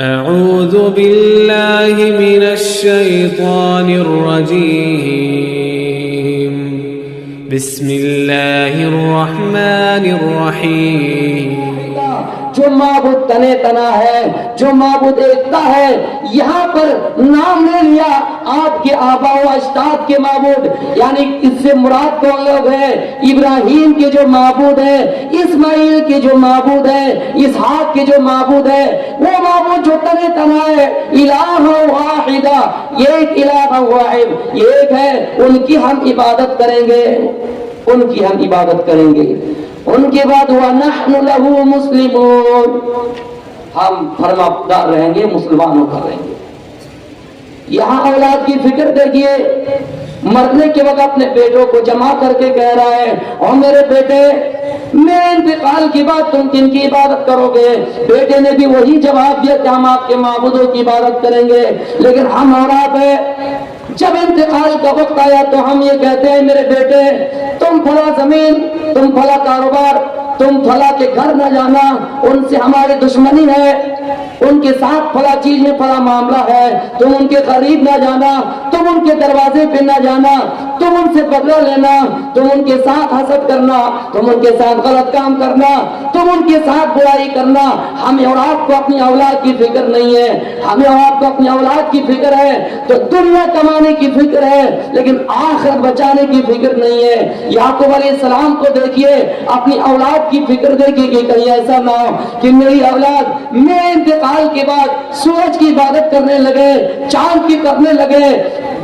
أعوذ بالله من الشيطان الرجيم بسم الله الرحمن الرحيم جو معبود تنے تنا ہے، جو معبود ایکتا ہے، یہاں پر نام لے لیا آپ کے آبا و اجداد کے معبود، یعنی اس سے مراد کون لوگ ہیں؟ ابراہیم کے جو معبود ہے، اسماعیل کے جو معبود ہے، اسحاق کے جو معبود ہے، وہ معبود جو تنے تنا ہے، الہ واحدہ، ایک الہ واحد، ایک ہے، ان کی ہم عبادت کریں گے، ان کی ہم عبادت کریں گے۔ ان کے بعد وَنَحْنُ لَهُ مُسْلِمُونَ، ہم فرمانبردار رہیں گے، مسلمانوں کا رہیں گے۔ یہاں اولاد کی فکر دیکھیے، مرنے کے وقت اپنے بیٹوں کو جمع کر کے کہہ رہا ہے، اور میرے بیٹے میرے انتقال کے بعد تم کن کی عبادت کرو گے؟ بیٹے نے بھی وہی جواب دیا کہ ہم آپ کے معبودوں کی عبادت کریں گے، لیکن ہم اور آپ ہیں، جب انتقال کا وقت آیا تو ہم یہ کہتے ہیں میرے بیٹے تم فلاں زمین، تم فلاں کاروبار، تم فلاں کے گھر نہ جانا، ان سے ہماری دشمنی ہے، ان کے ساتھ فلاں چیز میں فلاں معاملہ ہے، تم ان کے قریب نہ جانا، تم ان کے دروازے پہ نہ جانا، تم ان سے بدلہ لینا، تم ان کے ساتھ حسد کرنا، تم ان کے ساتھ غلط کام کرنا، تم ان کے ساتھ برائی کرنا۔ ہمیں اور آپ کو اپنی اولاد کی فکر نہیں ہے، ہمیں اور آپ کو اپنی اولاد کی فکر ہے تو دنیا کمانے کی فکر ہے، لیکن آخرت بچانے کی فکر نہیں ہے۔ یعقوب علیہ السلام کو دیکھیے، اپنی اولاد کی فکر دیکھیے کہ کہیں ایسا نہ ہو کہ میری اولاد میرے انتقال کے بعد سورج کی عبادت کرنے لگے، چاند کی کرنے لگے،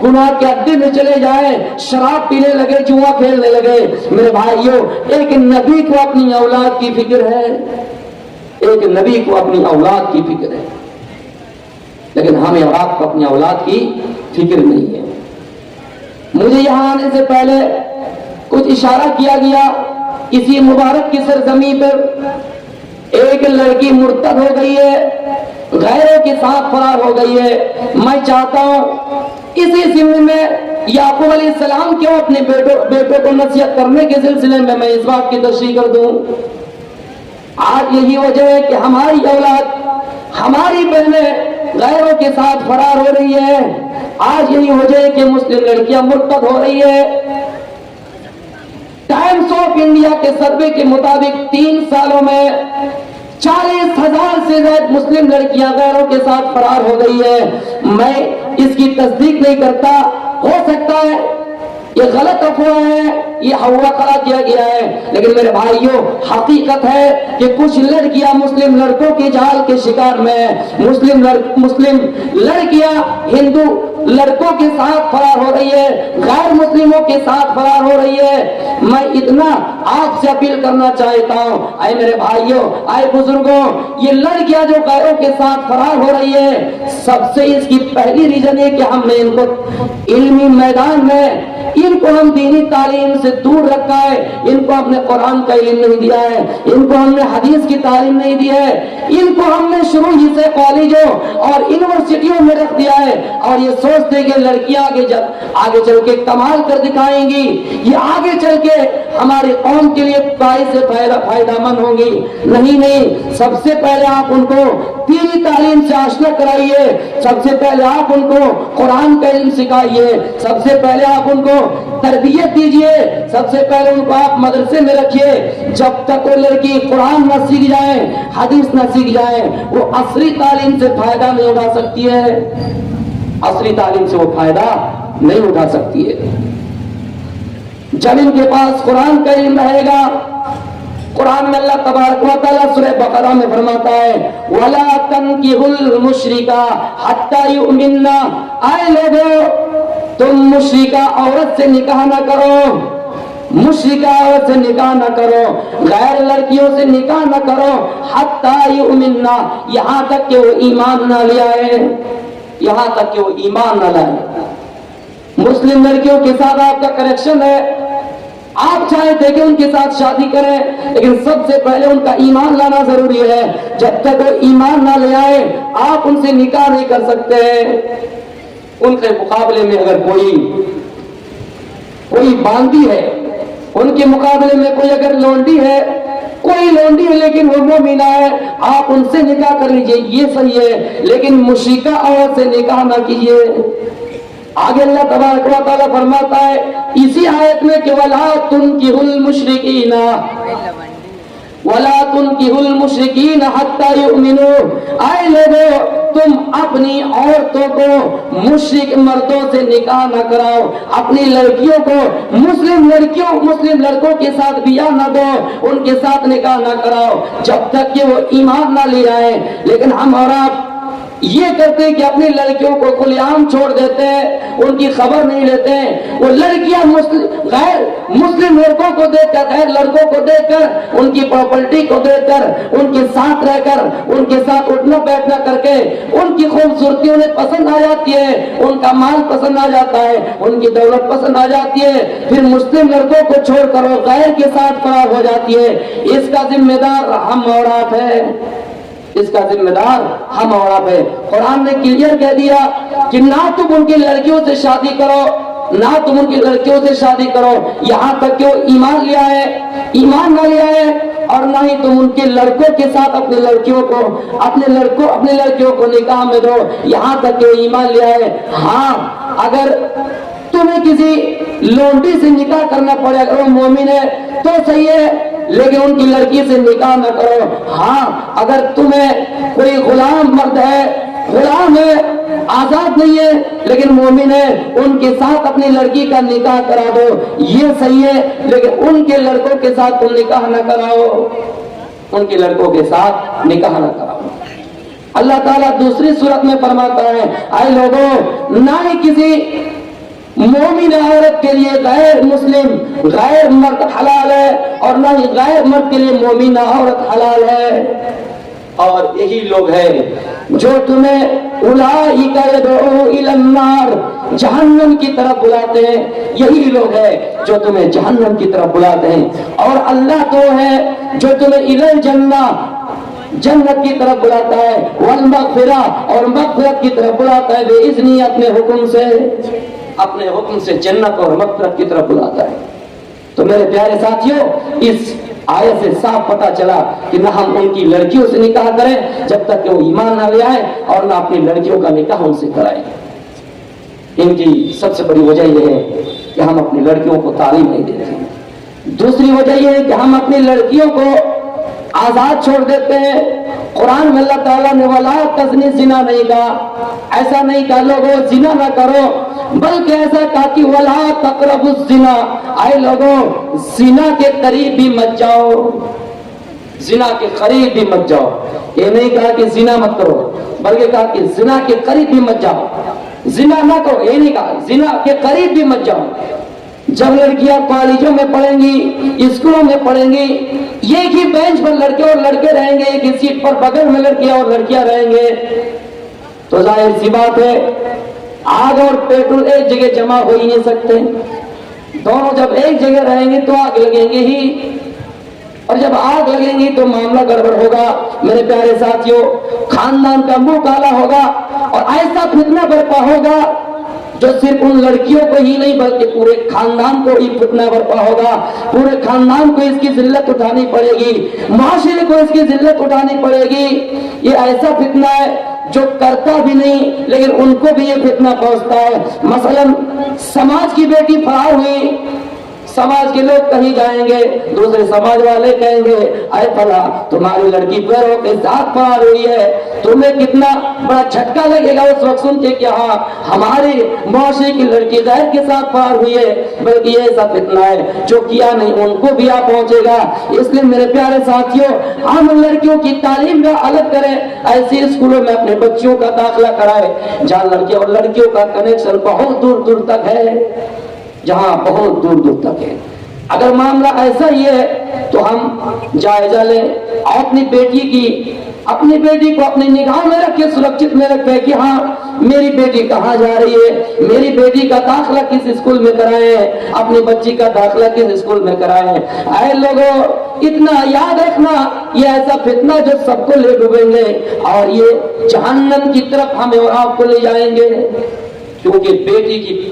گناہ کے اڈے میں چلے جائے، شراب پینے لگے، جوا کھیلنے لگے۔ میرے بھائیوں، ایک نبی کو اپنی اولاد کی فکر ہے، ایک نبی کو اپنی اولاد کی فکر ہے، لیکن ہمیں اور آپ کو اپنی اولاد کی فکر نہیں ہے۔ مجھے یہاں آنے سے پہلے کچھ اشارہ کیا گیا، کسی مبارک کی سرزمین پر ایک لڑکی مرتد ہو گئی ہے، غیروں کے ساتھ فرار ہو گئی ہے۔ میں چاہتا ہوں اسی سلسلے میں یعقوب علیہ السلام کیوں اپنے بیٹوں کو نصیحت کرنے کے سلسلے میں اس بات کی تشریح کر دوں۔ آج یہی وجہ ہے کہ ہماری اولاد، ہماری بہنیں غیروں کے ساتھ فرار ہو رہی ہے، آج یہی وجہ ہے کہ مسلم لڑکیاں مرتد ہو رہی ہے۔ ٹائمز آف انڈیا کے سروے کے مطابق 3 سالوں میں 40,000 سے زائد مسلم لڑکیاں غیروں کے ساتھ فرار ہو گئی ہے۔ میں اس کی تصدیق نہیں کرتا، ہو سکتا ہے یہ غلط افواہ ہے، یہ ہوا کھڑا کیا گیا ہے، لیکن میرے بھائیوں حقیقت ہے کہ کچھ لڑکیاں مسلم لڑکوں کے جال کے شکار میں ہیں۔ مسلم لڑکیاں ہندو لڑکوں کے ساتھ فرار ہو رہی ہے، غیر مسلموں کے ساتھ فرار ہو رہی ہے۔ میں اتنا آپ سے اپیل کرنا چاہتا ہوں، اے میرے بھائیوں، اے بزرگوں، یہ لڑکیاں جو غیروں کے ساتھ فرار ہو رہی ہے، سب سے اس کی پہلی ریزن ہے کہ ہم نے ان کو علمی میدان میں، ان کو ہم دینی تعلیم سے دور رکھا ہے، ان کو ہم نے قرآن کا علم نہیں دیا ہے، ان کو ہم نے حدیث کی تعلیم نہیں دی ہے، ان کو ہم نے شروع ہی سے کالجوں اور یونیورسٹیوں میں رکھ دیا ہے، اور یہ سوچتے کہ لڑکیاں آگے چل کے کمال کر دکھائیں گی، یہ آگے چل کے ہماری قوم کے لیے باعث فائدہ مند ہوں گی۔ نہیں، سب سے پہلے آپ ان کو دینی تعلیم سے آشنا کرائیے، سب سے پہلے آپ ان کو قرآن کا علم سکھائیے، سب سے پہلے آپ ان کو تربیت دیجئے، سب سے پہلے ان کو آپ مدرسے میں رکھیے۔ جب تک وہ لڑکی قرآن نہ سیکھ جائے، حدیث نہ سیکھ جائے، وہ عصری تعلیم سے فائدہ نہیں اٹھا سکتی ہے، عصری تعلیم سے وہ فائدہ نہیں اٹھا سکتی ہے۔ جب ان کے پاس قرآن کا علم رہے گا، قرآن میں اللہ تبارک و تعالیٰ سورہ بقرہ میں فرماتا ہے وَلَا تَنْكِحُوا الْمُشْرِكَ حَتَّى يُؤْمِنَّ، اے لوگو تم مشرکہ عورت سے نکاح نہ کرو، مشرکہ عورت سے نکاح نہ کرو، غیر لڑکیوں سے نکاح نہ کرو، حَتَّى يُؤْمِنَّ، یہاں تک کہ وہ ایمان نہ لے آئے، یہاں تک کہ وہ ایمان نہ لائے۔ مسلم لڑکیوں کے ساتھ آپ کا کنیکشن ہے، آپ چاہے دیکھیں ان کے ساتھ شادی کریں، لیکن سب سے پہلے ان کا ایمان لانا ضروری ہے۔ جب تک وہ ایمان نہ لے آئے آپ ان سے نکاح نہیں کر سکتے۔ ان کے مقابلے میں اگر کوئی باندی ہے، ان کے مقابلے میں کوئی اگر لونڈی ہے، کوئی لونڈی ہے لیکن وہ مومنہ ہے، آپ ان سے نکاح کر لیجئے، یہ صحیح ہے، لیکن مشرکہ عورت سے نکاح نہ کیجئے۔ آگے اللہ تبارک و تعالیٰ فرماتا ہے اسی آیت میں کہ وَلَا تُنْكِحُوا الْمُشْرِكِينَ وَلَا تُنْكِحُوا الْمُشْرِكِينَ حَتَّى يُؤْمِنُوا، اے لوگو تم اپنی عورتوں کو مشرک مردوں سے نکاح نہ کراؤ، اپنی لڑکیوں کو مسلم لڑکوں کے ساتھ بیاہ نہ دو، ان کے ساتھ نکاح نہ کراؤ جب تک کہ وہ ایمان نہ لے آئے۔ لیکن ہم اور آپ یہ کرتے ہیں کہ اپنی لڑکیوں کو کھلے عام چھوڑ دیتے ہیں، ان کی خبر نہیں لیتے ہیں۔ وہ لڑکیاں غیر مسلم لڑکوں کو دیکھ کر، غیر لڑکوں کو دیکھ کر، ان کی پراپرٹی کو دیکھ کر، ان کے ساتھ رہ کر، ان کے ساتھ اٹھنا بیٹھنا کر کے ان کی خوبصورتی انہیں پسند آ جاتی ہے، ان کا مال پسند آ جاتا ہے، ان کی دولت پسند آ جاتی ہے، پھر مسلم لڑکوں کو چھوڑ کر وہ غیر کے ساتھ فرار ہو جاتی ہے۔ اس کا ذمہ دار ہم اور آپ ہیں، اس کا ذمہ دار ہم اور آپ ہیں۔ قرآن نے کلیئر کہہ دیا کہ نہ تم ان کی لڑکیوں سے شادی کرو، نہ تم ان کی لڑکیوں سے شادی کرو یہاں تک کہ وہ ایمان لے آئے، ایمان نہ لے آئے، اور نہ ہی تم ان کے لڑکوں کے ساتھ اپنے لڑکیوں کو نکاح میں دو یہاں تک کہ وہ ایمان لے آئے۔ ہاں اگر تمہیں کسی لونڈی سے نکاح کرنا پڑے، اگر وہ مومن ہے تو صحیح ہے، لیکن ان کی لڑکی سے نکاح نہ کرو۔ ہاں اگر تمہیں کوئی غلام مرد ہے، غلام ہے، آزاد نہیں ہے لیکن مومن ہے، ان کے ساتھ اپنی لڑکی کا نکاح کرا دو، یہ صحیح ہے، لیکن ان کے لڑکوں کے ساتھ تم نکاح نہ کراؤ، ان کے لڑکوں کے ساتھ نکاح نہ کراؤ۔ اللہ تعالیٰ دوسری صورت میں فرماتا ہے اے لوگوں نہ ہی کسی مومن عورت کے لیے غیر مسلم غیر مرد حلال ہے، اور نہ ہی غیر مرد کے لیے مومن عورت حلال ہے۔ اور یہی لوگ ہیں جو تمہیں اولئک یدعو الی النار جہنم کی طرف بلاتے ہیں، یہی لوگ ہیں جو تمہیں جہنم کی طرف بلاتے ہیں، اور اللہ تو ہے جو تمہیں الی الجنہ جنت کی طرف بلاتا ہے، والمغفرہ اور مغفرت کی طرف بلاتا ہے بإذنہ اپنے حکم سے جنت اور مغفرت کی طرف بلاتا ہے۔ تو میرے پیارے ساتھیوں اس آیت سے صاف پتہ چلا کہ نہ ہم ان کی لڑکیوں سے نکاح کریں جب تک کہ وہ ایمان نہ لے آئے، اور نہ اپنی لڑکیوں کا نکاح ان سے کرائیں۔ ان کی سب سے بڑی وجہ یہ ہے کہ ہم اپنی لڑکیوں کو تعلیم نہیں دیتے۔ دوسری وجہ یہ ہے کہ ہم اپنی لڑکیوں کو آزاد چھوڑ دیتے ہیں۔ قرآن میں اللہ تعالیٰ نے ولا تزنی زنا نہیں کہا، ایسا نہیں کہا لوگوں زنا نہ کرو، بلکہ ایسا کہا کہ ولا تقربوا الزنا، اے لوگوں زنا کے قریب بھی مت جاؤ، زنا کے قریب بھی مت جاؤ۔ یہ نہیں کہا کہ زنا مت کرو، بلکہ کہا کہ زنا کے قریب بھی مت جاؤ، زنا نہ کرو، یہ نہیں کہا زنا کے قریب بھی مت جاؤ۔ جب لڑکیاں کالجوں میں پڑھیں گی، اسکولوں میں پڑھیں گی، ایک ہی بینچ پر لڑکے اور لڑکے رہیں گے، ایک ہی سیٹ پر بغل میں لڑکیاں اور لڑکیاں رہیں گے، تو ظاہر سی بات ہے آگ اور پیٹرول ایک جگہ جمع ہو ہی نہیں سکتے۔ دونوں جب ایک جگہ رہیں گے تو آگ لگیں گے ہی، اور جب آگ لگیں گی تو معاملہ گڑبڑ ہوگا۔ میرے پیارے ساتھیوں خاندان کا منہ کالا ہوگا، اور ایسا فتنہ برپا ہوگا جو صرف ان لڑکیوں کو ہی نہیں بلکہ پورے خاندان کو ہی فتنہ برپا ہوگا۔ پورے خاندان کو اس کی ذلت اٹھانی پڑے گی، معاشرے کو اس کی ذلت اٹھانی پڑے گی۔ یہ ایسا فتنہ ہے جو کرتا بھی نہیں لیکن ان کو بھی یہ فتنہ پہنچتا ہے۔ مثلا سماج کی بیٹی فرار ہوئی، سماج کے لوگ کہیں جائیں گے، دوسرے سماج والے کہیں گے اے فلاں تمہاری لڑکی پیروں کے ساتھ فرار ہوئی ہے، تمہیں کتنا بڑا جھٹکا لگے گا اس وقت سن کے کہ ہاں ہماری معاشرے کی لڑکی غیر کے ساتھ فرار ہوئی ہے، بلکہ یہ ایسا فتنہ ہے جو کیا نہیں ان کو بھی آ پہنچے گا۔ اس لیے میرے پیارے ساتھیوں ہم لڑکیوں کی تعلیم کا الگ کریں، ایسے اسکولوں میں اپنے بچیوں کا داخلہ کرائے جہاں لڑکیوں اور لڑکیوں کا کنیکشن بہت دور دور تک ہے، جہاں بہت دور دور تک ہے۔ اگر معاملہ ایسا ہی ہے تو ہم جائزہ لیں، اپنی بیٹی کو اپنی نگاہ میں رکھ کے سرکشت میں رکھیں کہ ہاں میری بیٹی کہاں جا رہی ہے، میری بیٹی کا داخلہ کس اسکول میں کرائیں، اپنی بچی کا داخلہ کس اسکول میں کرائیں۔ اے لوگوں اتنا یاد رکھنا یہ ایسا فتنہ جو سب کو لے ڈوبیں گے اور یہ جہنم کی طرف ہمیں اور آپ کو لے جائیں گے، کیونکہ بیٹی کی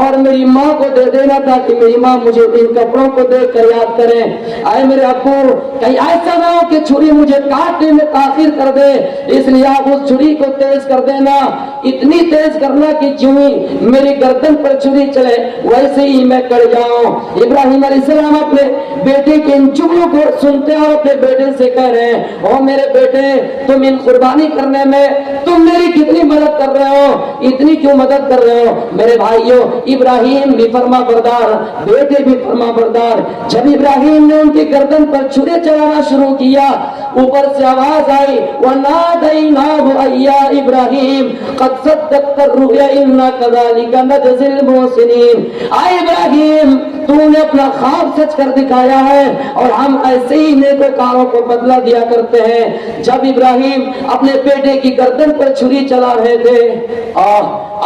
اور میری ماں کو دے دینا تاکہ میری ماں مجھے ان کپڑوں کو دیکھ کر یاد کرے. اے میرے ابو کہیں ایسا نہ ہو کہ چھری مجھے کاٹنے میں تاخیر کر دے, اس لیے آپ اس چھری کو تیز کر دینا, اتنی تیز کرنا کہ جو میری گردن پر چھری چلے ویسے ہی میں کٹ جاؤں. ابراہیم علیہ السلام اپنے بیٹے کے ان جملوں کو سنتے اور اپنے بیٹے سے کہہ رہے ہیں, او میرے بیٹے تم ان قربانی کرنے میں تم میری کتنی مدد کر رہے ہو, اتنی کیوں مدد کر رہے ہو. میرے بھائیوں ابراہیم بھی فرما بردار, بیٹے بھی فرما بردار. جب ابراہیم نے ان کی گردن پر چھری چلانا شروع کیا, اوپر سے آواز آئی وَنَادَيْنَاهُ أَيَّا إِبْرَاهِيمُ قَدْ صَدَّقْتَ الرُّؤْيَا إِنَّا كَذَلِكَ نَجْزِي الْمُحْسِنِينَ. اے ابراہیم تو نے اپنا خواب سچ کر دکھایا ہے اور ہم ایسے ہی نیکوکاروں کو بدلہ دیا کرتے ہیں. جب ابراہیم اپنے بیٹے کی گردن پر چھری چلا رہے تھے,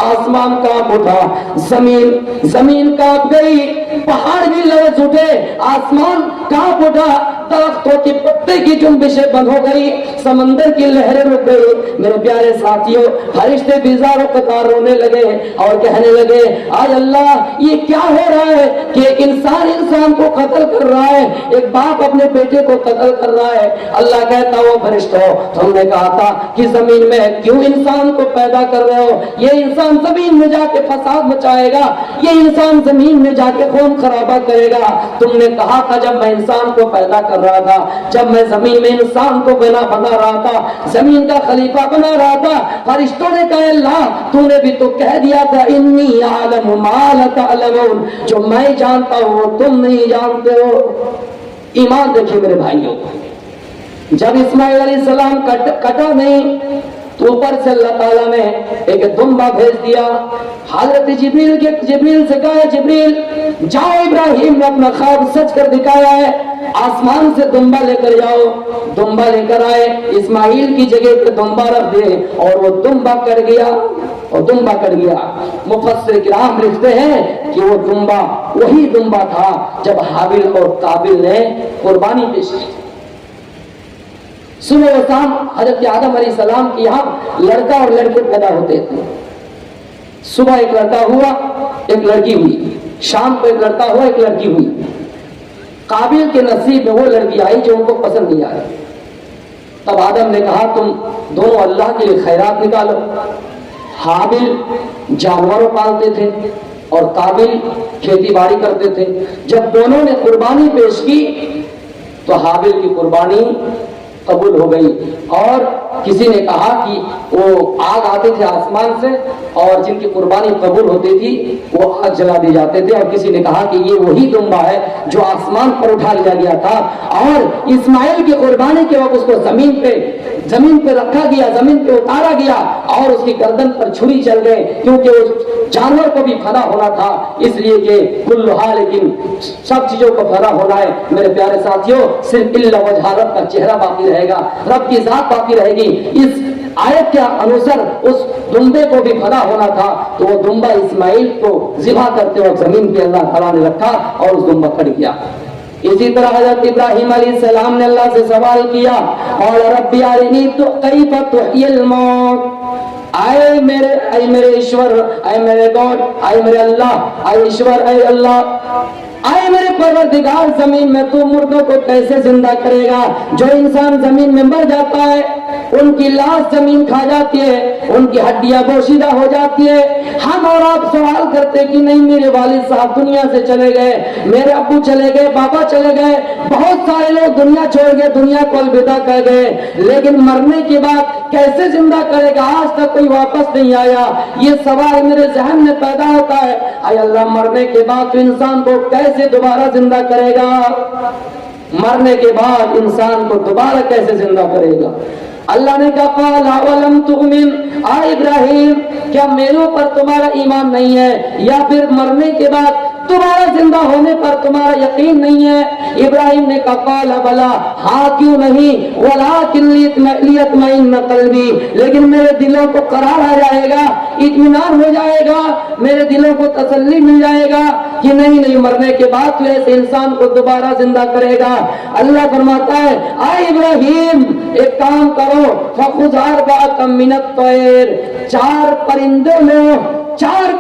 آسمان کانپ اٹھا, زمین کانپ گئی, پہاڑ بھی لرز اٹھے, آسمان کانپ اٹھا, درختوں کی پتے کی جنبشیں بند ہو گئی, سمندر کی لہریں رک گئی. میرے پیارے ساتھیوں فرشتے بیزار و قطار رونے لگے اور کہنے لگے آج اللہ یہ کیا ہو رہا ہے کہ ایک انسان کو قتل کر رہا ہے, ایک باپ اپنے بیٹے کو قتل کر رہا ہے. اللہ کہتا وہ فرشتوں تم نے کہا تھا کہ زمین میں کیوں انسان کو پیدا کر رہے ہو, یہ انسان زمین میں جا کے فساد مچائے گا, یہ انسان زمین میں جا کے خون خرابہ کرے گا. تم نے کہا تھا جب میں انسان کو پیدا کر رہا تھا, جب میں زمین میں انسان کو بنا رہا تھا, زمین کا خلیفہ بنا رہا تھا, فرشتوں نے کہا اللہ تو نے بھی تو کہہ دیا تھا انی اعلم ما لا تعلمون, جو میں جانتا ہوں وہ تم نہیں جانتے ہو. ایمان دیکھیے میرے بھائیوں, جب اسماعیل علیہ السلام کٹا نہیں تو اوپر سے اللہ تعالیٰ نے ایک دمبا بھیج دیا. حضرت جبریل سے کہا جبریل جاؤ ابراہیم نے اپنا خواب سچ کر دکھایا ہے, آسمان سے دمبا لے کر جاؤ. دمبا لے کر آئے, اسماعیل کی جگہ پہ دمبا رکھ دے اور وہ دمبا کٹ گیا. مفسر کرام لکھتے ہیں کہ وہ دمبا وہی دمبا تھا جب حابیل اور قابیل نے قربانی پیش کی. صبح و شام حضرت آدم علیہ السلام کے یہاں لڑکا اور لڑکے پیدا ہوتے تھے. صبح ایک لڑکا ہوا ایک لڑکی ہوئی, شام کو ایک لڑکا ہوا ایک لڑکی ہوئی. قابیل کے نصیب میں وہ لڑکی آئی جو ان کو پسند نہیں آئی. تب آدم نے کہا تم دونوں اللہ کے لیے خیرات نکالو. حابیل جانوروں پالتے تھے اور قابیل کھیتی باڑی کرتے تھے. جب دونوں نے قربانی پیش کی تو حابیل کی قربانی قبول ہو گئی, اور کسی نے کہا کہ وہ آگ آتے تھے آسمان سے اور جن کی قربانی قبول ہوتی تھی وہ آگ جلا دی جاتے تھے, اور کسی نے کہا کہ یہ وہی دمبا ہے جو آسمان پر اٹھا لیا گیا تھا اور اسماعیل کی قربانی کے وقت اس کو زمین پہ رکھا گیا, زمین پہ اتارا گیا اور اس کی گردن پر چھری چل گئے, کیونکہ اس جانور کو بھی فنا ہونا تھا, اس لیے کہ کل حال لیکن سب چیزوں کو فنا ہونا ہے. میرے پیارے ساتھیوں صرف اللہ وجہ رب کا چہرہ باقی رہے گا, رب کی ذات باقی رہے گی. اس آیت کے انوسر اس دمبے کو بھی فنا ہونا تھا, تو وہ دمبا اسماعیل کو ذبح کرتے وقت زمین پہ اللہ تعالیٰ نے رکھا اور اس دمبا کٹ گیا. اسی طرح حضرت ابراہیم علیہ السلام نے اللہ سے سوال کیا اور ربی ارنی کیف تحیی الموت, اے میرے ایشور, اے میرے گاڈ, اے میرے اللہ, اے ایشور, اے اللہ, اے میرے پروردگار زمین میں تو مردوں کو کیسے زندہ کرے گا. جو انسان زمین میں مر جاتا ہے ان کی لاش زمین کھا جاتی ہے, ان کی ہڈیاں بوشیدہ ہو جاتی ہے. ہم اور آپ سوال کرتے کہ نہیں میرے والد صاحب دنیا سے چلے گئے, میرے ابو چلے گئے, بابا چلے گئے, بہت سارے لوگ دنیا چھوڑ گئے, دنیا کو الوداع کر گئے, لیکن مرنے کے بعد کیسے زندہ کرے گا, آج تک کوئی واپس نہیں آیا. یہ سوال میرے ذہن میں پیدا ہوتا ہے, اے اللہ مرنے کے بعد تو انسان کو کیسے دوبارہ زندہ کرے گا, مرنے کے بعد انسان کو دوبارہ کیسے زندہ کرے گا. اللہ نے کہا قال اولم تؤمن, اے ابراہیم کیا میرے اوپر تمہارا ایمان نہیں ہے, یا پھر مرنے کے بعد تمہارا زندہ ہونے پر تمہارا یقین نہیں ہے. ابراہیم نے کہا قال بلا, ہاں کیوں نہیں, ولکن لیطمئن قلبی, لیکن میرے دلوں کو قرار آ جائے گا, اطمینان ہو جائے گا, میرے دلوں کو تسلی مل جائے گا کہ نہیں مرنے کے بعد تو ایسے انسان کو دوبارہ زندہ کرے گا. اللہ فرماتا ہے اے ابراہیم ایک کام کرو, فخذ اربعۃ من الطیر, 4 پرندوں میں 4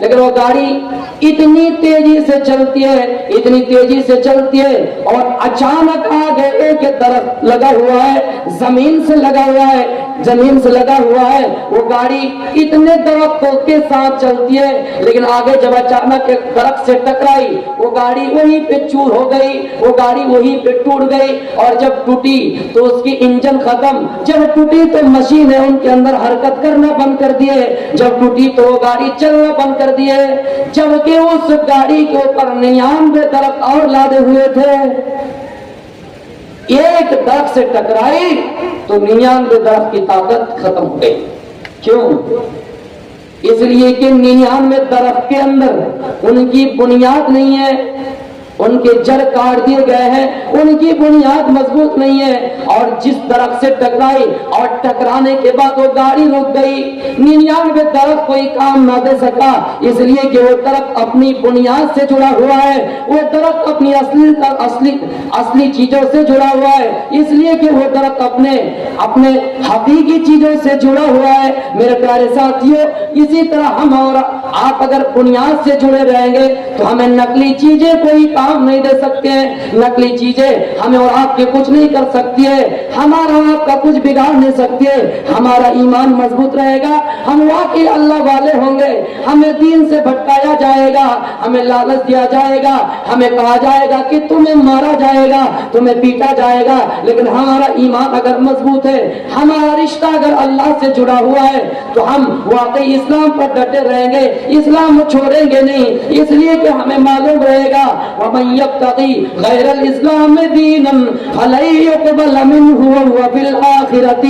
لیکن وہ گاڑی اتنی تیزی سے چلتی ہے، اتنی تیزی سے چلتی ہے، اور اچانک آگے ایک درخت لگا ہوا ہے، زمین سے لگا ہوا ہے، زمین سے لگا ہوا ہے، وہ گاڑی اتنے درختوں کے ساتھ چلتی ہے، لیکن آگے جب اچانک ایک درخت سے ٹکرائی، وہ گاڑی وہیں پہ چور ہو گئی، وہ گاڑی وہیں پہ ٹوٹ گئی، اور جب ٹوٹی تو اس کی انجن ختم، جب ٹوٹی تو مشینیں ان کے اندر حرکت کرنا بند کر دیے، جب ٹوٹی تو وہ گاڑی چلنا بند کر دیے، جبکہ اس گاڑی کے اوپر 99 درخت اور لادے ہوئے تھے۔ ایک درخت سے ٹکرائی تو 99 درخت کی طاقت ختم ہو گئی۔ کیوں؟ اس لیے کہ 99 درخت کے اندر ان کی بنیاد نہیں ہے، ان کے جڑ کاٹ دیے گئے ہیں، ان کی بنیاد مضبوط نہیں ہے، اور جس درخت سے ٹکرائی اور ٹکرانے کے بعد وہ گاڑی رک گئی، 99 درخت کوئی کام نہ دے سکا، اس لیے کہ وہ درخت اپنی بنیاد سے جڑا ہوا ہے، وہ درخت اپنی اصلی چیزوں سے جڑا ہوا ہے، اس لیے کہ وہ درخت اپنے حقیقی چیزوں سے جڑا ہوا ہے۔ میرے پیارے ساتھیوں، اسی طرح ہم اور آپ اگر بنیاد سے جڑے رہیں گے تو ہمیں نقلی چیزیں کوئی کام نہیں دے سکتے ہیں، نقلی چیزیں ہمیں اور آپ کے کچھ نہیں کر سکتی ہے، ہمارا آپ کا کچھ بگاڑ نہیں سکتی ہے، ہمارا ایمان مضبوط رہے گا، ہم واقعی اللہ والے ہوں گے، ہمیں دین سے بھٹکایا جائے گا، ہمیں لالچ دیا جائے گا، ہمیں کہا جائے گا کہ تمہیں مارا جائے گا، تمہیں پیٹا جائے گا، لیکن ہمارا ایمان اگر مضبوط ہے، ہمارا رشتہ اگر اللہ سے جڑا ہوا ہے تو ہم واقعی اسلام پر ڈٹے رہیں گے، اسلام چھوڑیں گے نہیں، اس لیے کہ ہمیں معلوم رہے گا وَمَن يَبْتَغِي غَيْرَ الْإِسْلَامِ دِينًا فَلَن يُقْبَلَ مِنْهُ وَهُوَ فِي الْآخِرَةِ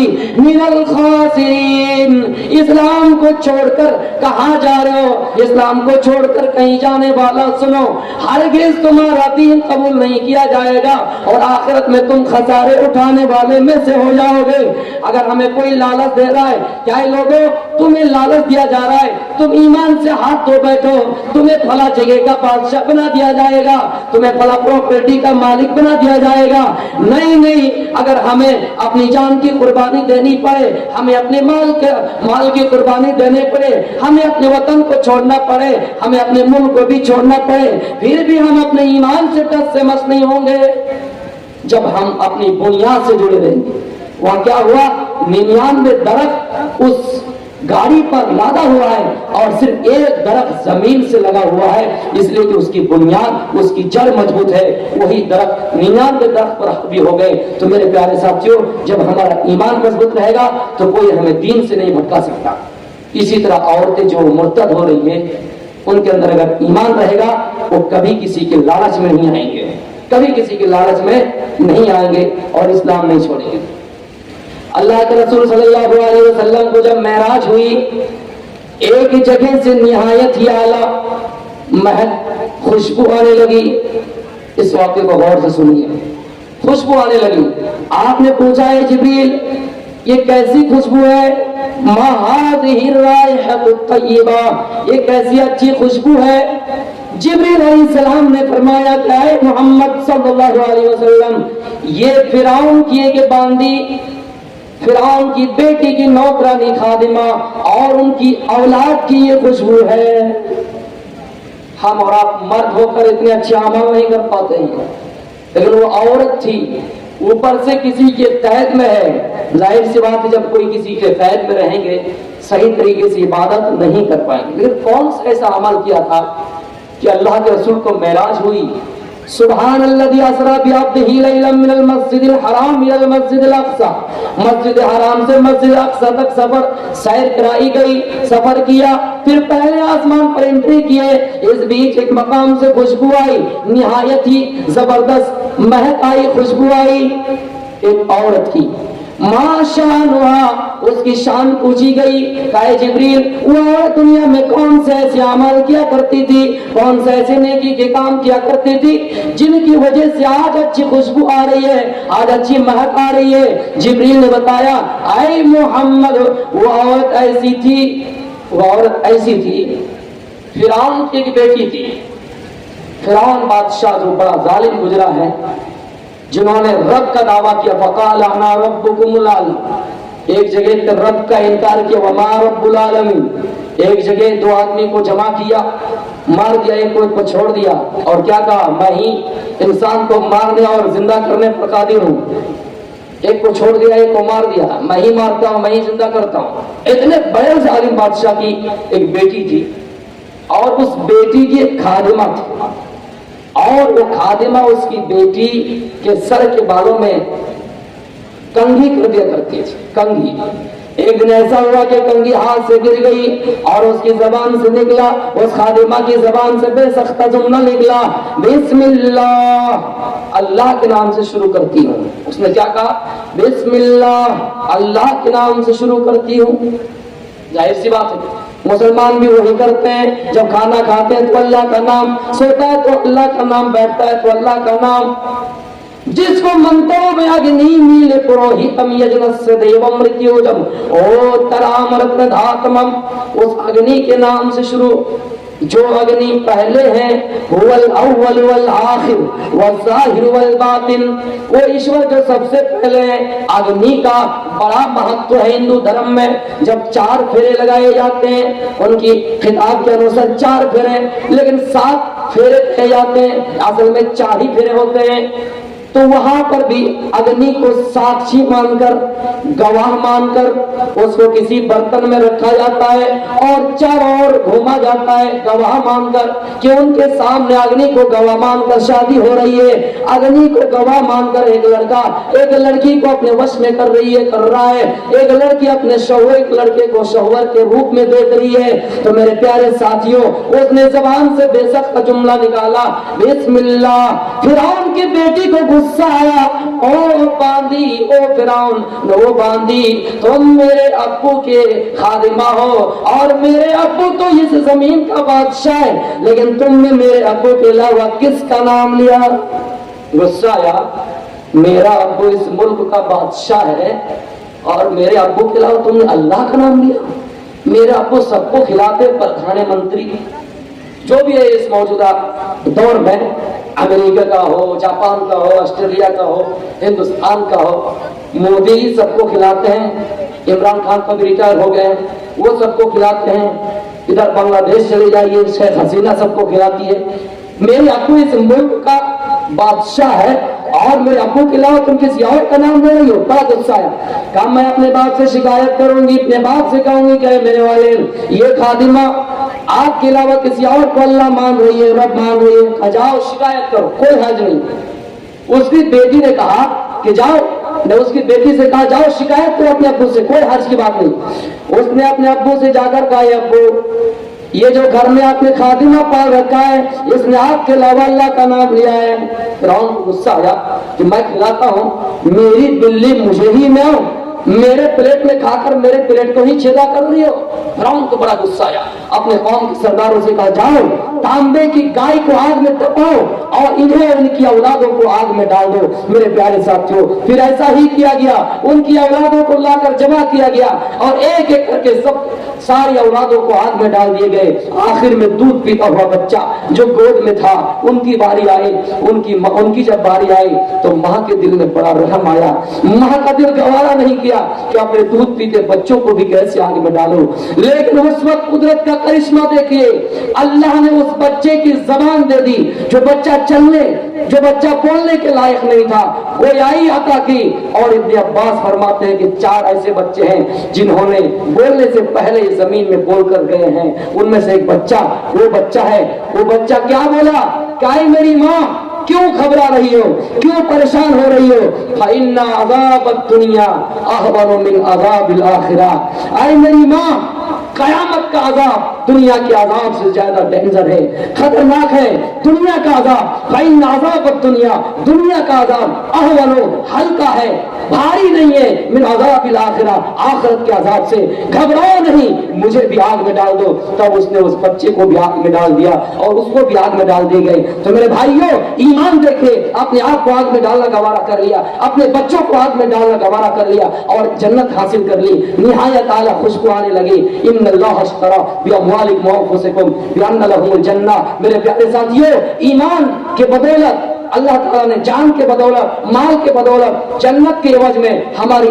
مِنَ الْخَاسِرِينَ۔ اسلام کو چھوڑ کر کہاں جا رہے ہو؟ اسلام کو چھوڑ کر کہیں جانے والا سنو، ہرگز تمہارا دین قبول نہیں کیا جائے گا اور آخرت میں تم خسارے اٹھانے والے میں سے ہو جاؤ گے۔ اگر ہمیں کوئی لالچ دے رہا ہے، کیا لوگوں تمہیں لالچ دیا جا رہا ہے، تم ایمان سے ہاتھ دھو بیٹھو، تمہیں فلاں جگہ کا بادشاہ بنا دیا جائے گا، تمہیں فلاں پراپرٹی کا مالک بنا دیا جائے گا، نہیں، اگر ہمیں اپنی جان کی قربانی دینی پڑے، ہمیں اپنے مال کی قربانی دینے پڑے، ہمیں اپنے وطن کو چھوڑنا پڑے، ہمیں اپنے ملک کو بھی چھوڑنا پڑے، پھر بھی ہم اپنے ایمان سے ٹس سے مس نہیں ہوں گے جب ہم اپنی بنیاد سے جڑے رہیں گے۔ وہاں کیا ہوا؟ 99 درخت اس گاڑی پر لادا ہوا ہے اور صرف ایک درخت زمین سے لگا ہوا ہے، اس لیے کہ اس کی بنیاد، اس کی جڑ مضبوط ہے، وہی درخت 99 درخت پر حاوی ہو گئے۔ تو میرے پیارے ساتھیوں، جب ہمارا ایمان مضبوط رہے گا تو کوئی ہمیں دین سے نہیں بھٹکا سکتا۔ اسی طرح عورتیں جو مرتد ہو رہی ہیں، ان کے اندر اگر ایمان رہے گا وہ کبھی کسی کے لالچ میں نہیں آئیں گے، کبھی کسی کے لالچ میں نہیں آئیں گے اور اسلام نہیں چھوڑیں گے۔ اللہ کے رسول صلی اللہ علیہ وسلم کو جب معراج ہوئی، ایک جگہ سے نہایت ہی اعلیٰ مہک خوشبو آنے لگی۔ اس واقعے کو غور سے سنیے، خوشبو آنے لگی۔ آپ نے پوچھا ہے جبریل یہ کیسی خوشبو ہے؟ ما هذه الرائحة الطیبہ، یہ کیسی اچھی خوشبو ہے؟ جبریل علیہ السلام نے فرمایا کہ اے محمد صلی اللہ علیہ وسلم، یہ فرعون کی ایک باندی، فرعون کی بیٹی کی نوکرانی خادمہ اور ان کی اولاد کی یہ خوشبو ہے۔ ہم اور آپ مرد ہو کر اتنے اچھے عمل نہیں کر پاتے ہیں، لیکن وہ عورت تھی، اوپر سے کسی کے قید میں ہے، ظاہر سی بات ہے جب کوئی کسی کے قید میں رہیں گے صحیح طریقے سے عبادت نہیں کر پائیں گے۔ لیکن کون سا ایسا عمل کیا تھا کہ اللہ کے رسول کو معراج ہوئی؟ سبحان الذی اسری بعبدہ لیلا من المسجد الحرام الى المسجد الاقصی، مسجد حرام سے مسجد اقصی تک سیر کرائی گئی، سفر کیا، پھر پہلے آسمان پر انٹری کیے، اس بیچ ایک مقام سے خوشبو آئی، نہایت ہی زبردست مہک آئی، خوشبو آئی، ایک عورت کی، ما شانہا، اس کی شان پوچھی گئی، کہا جبریل وہ عورت دنیا میں کون سے ایسے عمل کیا کرتی تھی، کون سے ایسے نیکی کے کام کیا کرتی تھی جن کی وجہ سے آج اچھی خوشبو آ رہی ہے، آج اچھی مہک آ رہی ہے؟ جبریل نے بتایا اے محمد وہ عورت ایسی تھی، وہ عورت ایسی تھی، فرعون کی ایک بیٹی تھی۔ فرعون بادشاہ جو بڑا ظالم گزرا ہے، جنہوں نے رب کا دعویٰ کیا، فقال انا ربکم الاعلی، ایک جگہ رب کا انکار کیا، وما رب العالمین، ایک جگہ دو آدمی کو جمع کیا، مار دیا، ایک کو چھوڑ دیا، اور کیا کہا میں ہی انسان کو مارنے اور زندہ کرنے پر قادر ہوں۔ ایک کو چھوڑ دیا، ایک کو مار دیا، میں ہی مارتا ہوں، میں ہی زندہ کرتا ہوں۔ اتنے بڑے ظالم بادشاہ کی ایک بیٹی تھی، اور اس بیٹی کی ایک خادمہ تھی، اور وہ خادمہ اس کی بیٹی کے سر کے بالوں میں کنگھی کر دیا کرتی تھی، کنگھی۔ ایک دن ایسا ہوا کہ کنگھی ہاتھ سے گر گئی اور اس کی زبان سے نکلا، اس خادمہ کی زبان سے بے سختہ جملہ نکلا، بسم اللہ، اللہ کے نام سے شروع کرتی ہوں۔ اس نے کیا کہا؟ بسم اللہ، اللہ کے نام سے شروع کرتی ہوں۔ ظاہر سی بات ہے، مسلمان بھی وہی کرتے ہیں، جب کھانا کھاتے ہیں تو اللہ کا نام، سوتا ہے تو اللہ کا نام، بیٹھتا ہے تو اللہ کا نام۔ جس کو منتروں میں اگنی میل پروہتم یجنس دیوم مریتیوجم او ترام رتن دھاتمم، اس اگنی کے نام سے شروع جو اگنی پہلے ہے، هو الاول والآخر والظاہر والباطن، وہ ایشور جو سب سے پہلے ہے۔ اگنی کا بڑا مہتو ہے ہندو دھرم میں، جب 4 پھیرے لگائے جاتے ہیں، ان کی خطاب کے انوسار 4 پھیرے، لیکن 7 پھیرے کہے جاتے ہیں، اصل میں 4 ہی پھیرے ہوتے ہیں۔ تو وہاں پر بھی اگنی کو ساکشی مان کر، گواہ مان کر اس کو کسی برتن میں رکھا جاتا ہے اور چاروں اور گھوما جاتا ہے گواہ مان کر، کہ ان کے سامنے اگنی کو گواہ مان کر شادی ہو رہی ہے۔ اگنی کو گواہ مان کر ایک لڑکا ایک لڑکی کو اپنے وش میں کر رہا ہے، ایک لڑکی اپنے شوہر ایک لڑکے کو شوہر کے روپ میں دیکھ رہی ہے۔ تو میرے پیارے ساتھیوں، اس نے زبان سے بے سخت جملہ نکالا، بسم اللہ۔ فرعون کی بیٹی کو غصہ آیا، او باندی، او فرعون، او باندی، تم میرے ابو کے خادمہ ہو اور میرے ابو تو اس زمین کا بادشاہ ہے، لیکن تم نے میرے ابو کے علاوہ کس کا نام لیا؟ غصہ آیا، میرا ابو اس ملک کا بادشاہ ہے اور میرے ابو کے علاوہ تم نے اللہ کا نام لیا؟ میرے ابو سب کو کھلاتے، پردھان منتری جو بھی ہے اس موجودہ دور میں، امریکہ کا ہو، جاپان کا ہو، آسٹریلیا کا ہو، ہندوستان کا ہو، مودی سب کو کھلاتے ہیں، عمران خان تو بھی ریٹائر ہو گئے ہیں، وہ سب کو کھلاتے ہیں، ادھر بنگلہ دیش چلے جائیے، شیخ حسینہ سب کو کھلاتی ہے۔ میرے ابو اس ملک کا بادشاہ ہے اور میرے ابو کے علاوہ تم کسی اور کا نام لے رہی ہو؟ بڑا غصہ آیا، کہا میں اپنے باپ سے شکایت کروں گی، اپنے باپ سے کہوں گی کہ میرے والد یہ خادمہ آپ کے علاوہ کسی اور کو اللہ مان رہی ہے، رب مان رہی ہے، جاؤ شکایت کرو، کوئی حرج نہیں۔ اس کی بیٹی نے کہا کہ جاؤ، نے اس کی بیٹی سے کہا جاؤ شکایت کرو اپنے ابو سے، کوئی حرج کی بات نہیں۔ اس نے اپنے ابو سے جا کر کہا، ابو یہ جو گھر میں آپ نے خادمہ پال رکھا ہے، اس نے آپ کے علاوہ اللہ کا نام لیا ہے۔ فرعون کو غصہ آیا کہ میں کھلاتا ہوں، میری بلی مجھے ہی میں ہوں، میرے پلیٹ میں کھا کر میرے پلیٹ کو ہی چھیدا کر رہی ہو۔ فرعون کو بڑا غصہ آیا، اپنے قوم کے سرداروں سے کہا جاؤ تانبے کی گائے کو آگ میں تپاؤ اور انہیں اور ان کی اولادوں کو آگ میں ڈال دو۔ میرے پیارے ساتھیوں، پھر ایسا ہی کیا گیا، ان کی اولادوں کو لا کر جمع کیا گیا اور ایک ایک کر کے ساری اولادوں کو آگ میں ڈال دیے گئے۔ آخر میں دودھ پیتا ہوا بچہ جو گود میں تھا، ان کی باری آئی، ان کی جب باری آئی تو ماں کے دل میں بڑا رحم آیا، ماں کا دل گوارا نہیں کیا کہ اپنے دودھ پیتے بچوں کو بھی کیسے آگ میں ڈالو۔ لیکن اس وقت قدرت کا کرشمہ دیکھیے، اللہ نے اس بچے کی زبان دے دی، جو بچہ چلنے، جو بچہ بولنے کے لائق نہیں تھا، گویائی عطا کی۔ اور ابن عباس فرماتے ہیں کہ 4 ایسے بچے ہیں جنہوں نے بولنے سے پہلے زمین میں بول کر گئے ہیں، ان میں سے ایک بچہ وہ بچہ ہے، وہ بچہ کیا بولا کہ اے میری ماں کیوں گھبرا رہی ہو، کیوں پریشان ہو رہی ہو؟ فَإِنَّ عَذَابَ الدُّنْيَا أَهْوَنُ مِنْ عَذَابِ الْآخِرَةِ، اے میری ماں قیامت کا عذاب دنیا کے عذاب سے زیادہ ڈینجر ہے، خطرناک ہے دنیا کا عذاب۔ فَإِنَّ عَذَابَ الدُّنْيَا، دنیا کا عذاب أَهْوَنُ، ہلکا ہے، بھاری نہیں ہے، من عذاب الآخرہ، آخرت کے عذاب سے، گھبراؤ نہیں، مجھے بھی آگ میں ڈال دو۔ تب اس نے اس بچے کو بھی آگ میں ڈال دیا اور اس کو بھی آگ میں ڈال دی گئی۔ تو میرے بھائیوں، ایمان دیکھے، اپنے آپ کو آگ میں ڈالنا گوارا کر لیا، اپنے بچوں کو آگ میں ڈالنا گوارا کر لیا اور جنت حاصل کر لی، نہایت اعلیٰ خوشبو آنے لگی۔ ان اللہ اشتری باموالکم وانفسکم بان لہم الجنہ۔ میرے پیارے ساتھیوں، ایمان کے بدولت اللہ تعالیٰ نے جان کے بدولت مال کے بدولت جنت کے عوض میں ہماری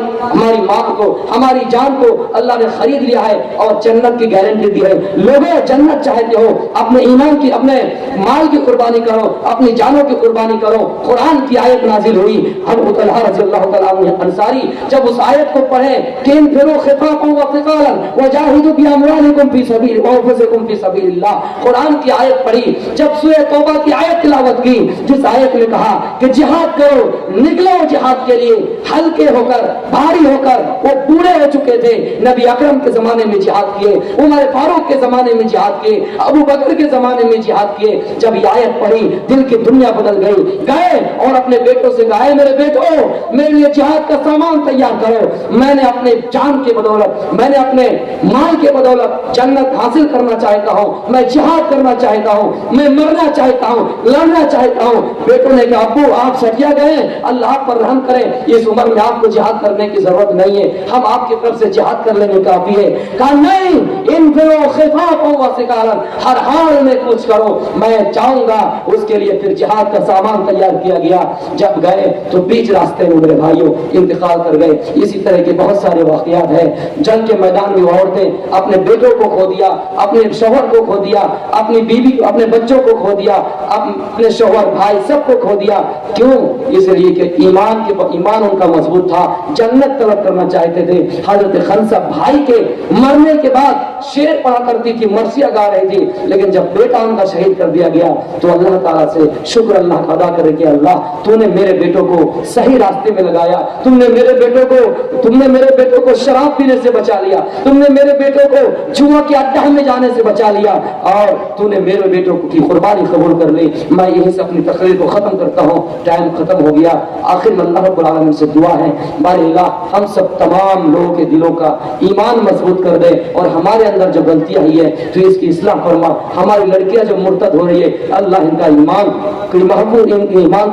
مال کو ہماری جان کو اللہ نے خرید لیا ہے اور جنت کی گارنٹی دی ہے۔ لوگوں جنت چاہتے ہو اپنے ایمان کی اپنے مال کی قربانی کرو اپنی جانوں کی قربانی کرو۔ قرآن کی آیت نازل ہوئی ابو طلحہ رضی اللہ تعالیٰ عنہ انصاری جب اس آیت کو پڑھے تین پھرو خفافا وثقالا وجاہدوا باموالکم فی سبیل وانفسکم فی سبیل اللہ۔ قرآن کی آیت پڑھی جب سورہ توبہ کی آیت تلاوت کی جس آیت نے کہا کہ جہاد کرو نکلو جہاد کے لیے ہلکے ہو کر بھاری ہو کر، وہ بوڑھے ہو چکے تھے نبی اکرم کے زمانے میں جہاد کیے، عمر فاروق کے زمانے میں جہاد کیے، ابو بکر کے زمانے میں جہاد کیے۔ جب یہ آیت پڑھی دل کی دنیا بدل گئی، گئے اور اپنے بیٹوں سے کہا میرے بیٹوں میرے لیے جہاد کا سامان تیار کرو، میں نے اپنے جان کے بدولت میں نے اپنے مال کے بدولت جنت حاصل کرنا چاہتا ہوں، میں جہاد کرنا چاہتا ہوں، میں مرنا چاہتا ہوں، لڑنا چاہتا ہوں۔ بیٹوں نے کہا ابو آپ سٹیا گئے، اللہ آپ پر رحم کرے، اس عمر میں آپ کو جہاد کرنے کی ضرورت نہیں ہے، ہم آپ کی طرف سے جہاد کر لینے کافی ہے۔ کہا نہیں انفروا خفافا وثقالا، ہر حال میں کچھ کرو، میں چاہوں گا اس کے لیے۔ پھر جہاد کا سامان تیار کیا گیا، جب گئے تو بیچ راستے میں میرے بھائیوں انتقال کر گئے۔ اسی طرح کے بہت سارے واقعات ہیں، جنگ کے میدان میں عورتیں اپنے بیٹوں کو کھو دیا، اپنے شوہر کو کھو دیا، اپنی بیوی اپنے بچوں کو کھو دیا، اپنے شوہر بھائی سب کو کھو دیا۔ کیوں؟ اس لیے کہ ایمان ان کا مضبوط تھا، جنت طلب کرنا چاہتے تھے۔ حضرت خنسا بھائی کے مرنے کے بعد شعر پڑھا کرتی تھی، مرثیہ گا رہی تھی، لیکن جب بیٹا ان کا شہید کر دیا گیا تو اللہ تعالیٰ سے شکر اللہ کا ادا کرے کہ اللہ تو نے میرے بیٹوں کو صحیح راستے میں لگایا، تم نے میرے بیٹوں کو شراب پینے سے بچا لیا، تم نے میرے بیٹوں کو جوا کے اڈہ میں جانے سے بچا لیا، اور تو نے میرے بیٹوں کی قربانی قبول کر لی۔ میں یہیں سے اپنی تقریر کو ختم کرتا ہوں، ٹائم ختم ہو گیا۔ آخر میں اللہ رب العالمین سے دعا ہے بار اللہ ہم سب تمام لوگوں کے دلوں کا ایمان مضبوط کر دے، اور ہمارے اندر جو غلطیاں ہوئی ہے تو اس کی اصلاح فرما۔ ہماری لڑکیاں جو مرتد ہو رہی ہے اللہ ان کا ایمان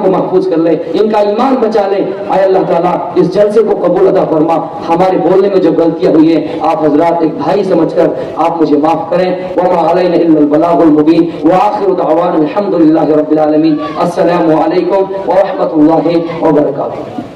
کو محفوظ کر لے، ان کا ایمان بچا لے۔ اے اللہ تعالیٰ اس جلسے کو قبول عطا فرما۔ ہمارے بولنے میں جو غلطیاں ہوئی ہیں آپ حضرات ایک بھائی سمجھ کر آپ مجھے معاف کریں۔ وما علینا الا البلاغ المبین وآخر دعوانا الحمد للہ رب العالمین۔ السلام علیکم ورحمۃ اللہ وبرکاتہ۔